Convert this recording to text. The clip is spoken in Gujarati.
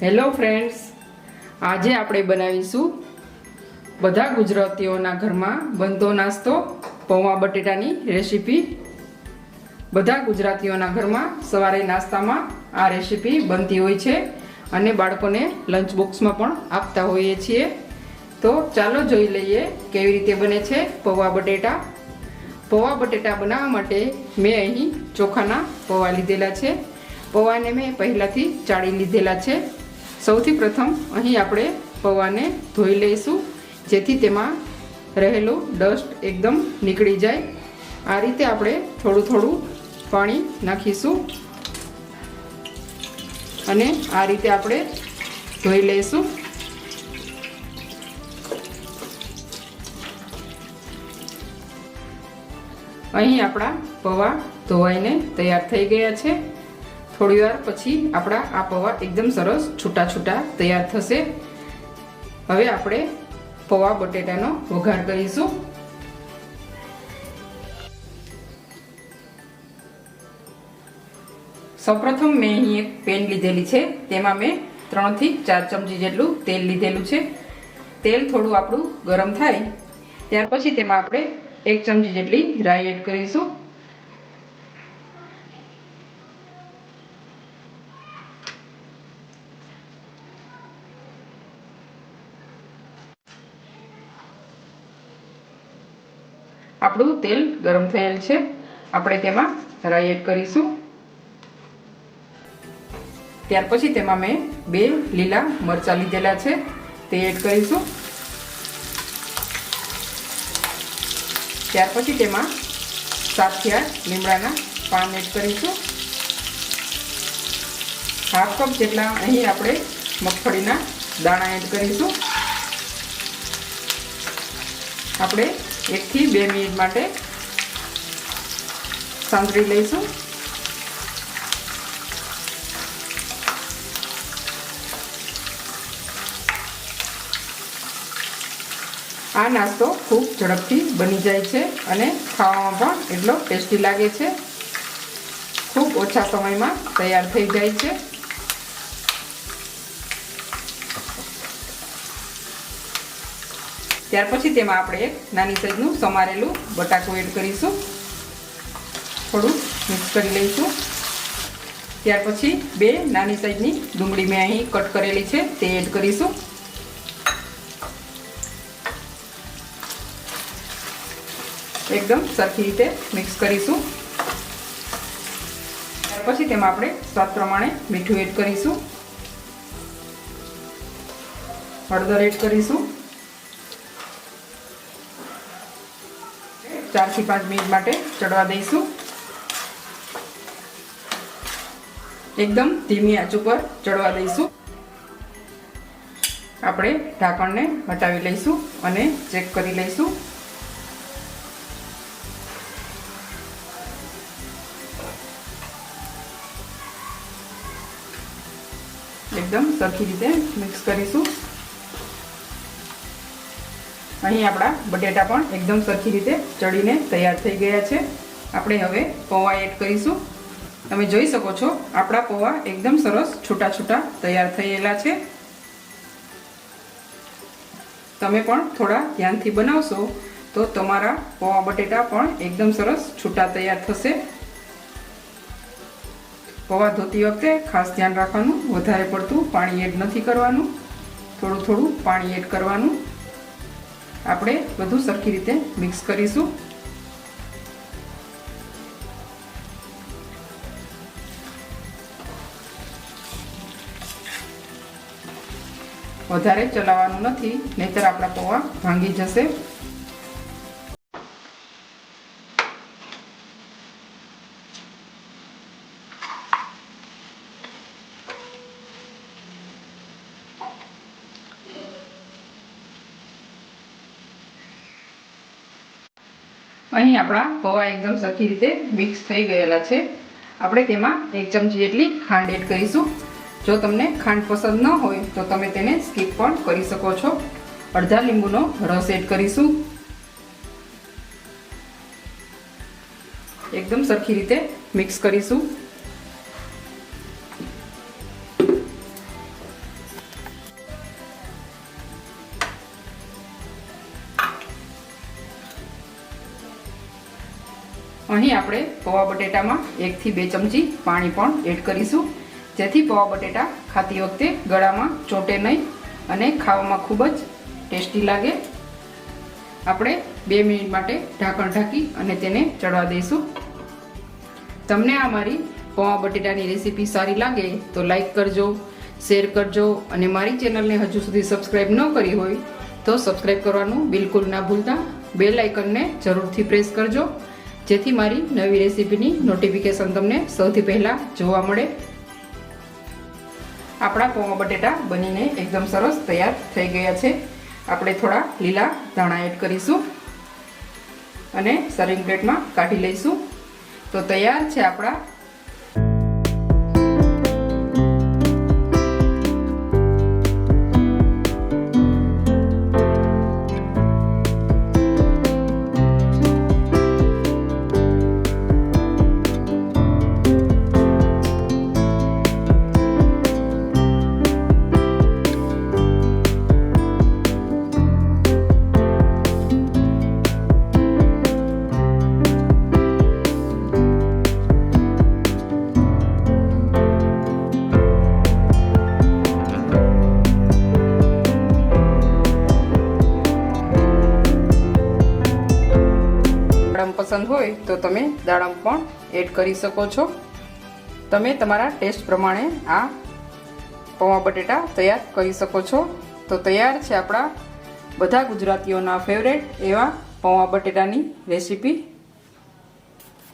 હેલો ફ્રેન્ડ્સ, આજે આપણે બનાવીશું બધા ગુજરાતીઓના ઘરમાં બનતો નાસ્તો પૌવા બટેટાની રેસીપી। બધા ગુજરાતીઓના ઘરમાં સવારે નાસ્તામાં આ રેસીપી બનતી હોય છે અને બાળકોને લંચ બોક્સમાં પણ આપતા હોઈએ છીએ। તો ચાલો જોઈ લઈએ કેવી રીતે બને છે પૌવા બટેટા। પૌવા બટેટા બનાવવા માટે મેં અહીં ચોખાના પૌવા લીધેલા છે। પૌવાને મેં પહેલાંથી ચાળી લીધેલા છે। સૌથી પ્રથમ અહીં આપણે પૌવાને ધોઈ લઈશું, જેથી તેમાં રહેલું ડસ્ટ એકદમ નીકળી જાય। આ રીતે આપણે થોડું થોડું પાણી નાખીશું અને આ રીતે આપણે ધોઈ લઈશું। અહીં આપણા પૌવા ધોવાઈને તૈયાર થઈ ગયા છે। થોડી વાર પછી આપણા આ પૌવા એકદમ સરસ છૂટા છૂટા તૈયાર થશે। હવે આપણે પૌવા બટેટાનો વઘાર કરીશું। સૌપ્રથમ મેં અહીં એક પેન લીધેલી છે, તેમાં મેં 3 થી 4 ચમચી જેટલું તેલ લીધેલું છે। તેલ થોડું આપણું ગરમ થાય ત્યાર પછી તેમાં આપણે 1 ચમચી જેટલી રાઈ એડ કરીશું। આપણું તેલ ગરમ થયેલ છે, આપણે તેમાં રાઈ એડ કરીશું। ત્યાર પછી તેમાં મેં 2 લીલા મરચાં લીધેલા છે, તે એડ કરીશું। ત્યાર પછી તેમાં 7 થી 8 લીમડાના પાન એડ કરીશું। હાફ કપ જેટલા અહીં આપણે મગફળીના દાણા એડ કરીશું। આપણે 1 થી 2 મિનિટ માટે સાંતળી લઈશું। આ નાસ્તો ખૂબ ઝડપથી બની જાય છે અને ખાવામાં પણ એટલો ટેસ્ટી લાગે છે। ખૂબ ઓછા સમયમાં તૈયાર થઈ જાય છે। ત્યાર પછી તેમાં આપણે એક નાની સાઈઝનું સમારેલું બટાકું એડ કરીશું। થોડું મિક્સ કરી લઈશું। ત્યાર પછી 2 નાની સાઈઝની ડુંગળી મેં અહીં કટ કરેલી છે, તે એડ કરીશું। એકદમ સરખી રીતે મિક્સ કરીશું। ત્યાર પછી તેમાં આપણે સ્વાદ પ્રમાણે મીઠું એડ કરીશું, હળદર એડ કરીશું। 4 થી 5 મિનિટ માટે ચડવા દઈશું। એકદમ ધીમી આંચ ઉપર ચડવા દઈશું। આપણે ઢાંકણને હટાવી લઈશું અને ચેક કરી લઈશું। એકદમ સરખી રીતે મિક્સ કરીશું। અહીં આપણા બટેટા પણ એકદમ સરખી રીતે ચડીને તૈયાર થઈ ગયા છે। આપણે હવે પૌવા એડ કરીશું। તમે જોઈ શકો છો આપણા પૌવા એકદમ સરસ છૂટા છૂટા તૈયાર થયેલા છે। તમે પણ થોડા ધ્યાનથી બનાવશો તો તમારા પૌવા બટેટા પણ એકદમ સરસ છૂટા તૈયાર થશે। પૌવા ધોતી વખતે ખાસ ધ્યાન રાખવાનું, વધારે પડતું પાણી એડ નથી કરવાનું, થોડું થોડું પાણી એડ કરવાનું। આપણે બધું સરખી રીતે મિક્સ કરીશું। વધારે ચલાવવાનું નથી, નહીંતર આપણા પૌવા ભાંગી જશે। અહીં આપણા પૌવા એકદમ સરખી રીતે મિક્સ થઈ ગયેલા છે। આપણે તેમાં 1 ચમચી જેટલી ખાંડ એડ કરીશું। જો તમને ખાંડ પસંદ ન હોય તો તમે તેને સ્કીપ પણ કરી શકો છો। અડધા લીંબુનો રસ એડ કરીશું। એકદમ સરખી રીતે મિક્સ કરીશું। અહીં આપણે પૌવા બટેટામાં 1 થી 2 ચમચી પાણી પણ એડ કરીશું, જેથી પૌવા બટેટા ખાતી વખતે ગળામાં ચોંટે નહીં અને ખાવામાં ખૂબ જ ટેસ્ટી લાગે. આપણે 2 મિનિટ માટે ઢાંકણ ઢાંકી અને તેને ચડવા દઈશું. તમને આ મારી પૌવા બટેટાની રેસીપી સારી લાગે તો લાઈક કરજો, શેર કરજો અને મારી ચેનલને હજુ સુધી સબસ્ક્રાઈબ ન કરી હોય તો સબસ્ક્રાઈબ કરવાનું બિલકુલ ના ભૂલતા. બેલ આઇકનને જરૂરથી પ્રેસ કરજો, જેથી મારી નવી રેસીપીની નોટિફિકેશન તમને સૌથી પહેલાં જોવા મળે. આપણા પૌવા બટેટા બનીને એકદમ સરસ તૈયાર થઈ ગયા છે. આપણે થોડા લીલા ધાણા એડ કરીશું અને સર્વિંગ પ્લેટમાં કાઢી લઈશું. તો તૈયાર છે આપણા દાડમ પસંદ હોય તો તમે દાડમ પણ એડ કરી શકો છો. તમે તમારા ટેસ્ટ પ્રમાણે આ પૌવા બટેટા તૈયાર કરી શકો છો. તો તૈયાર છે આપણા બધા ગુજરાતીઓના ફેવરેટ એવા પૌવા બટેટાની રેસીપી.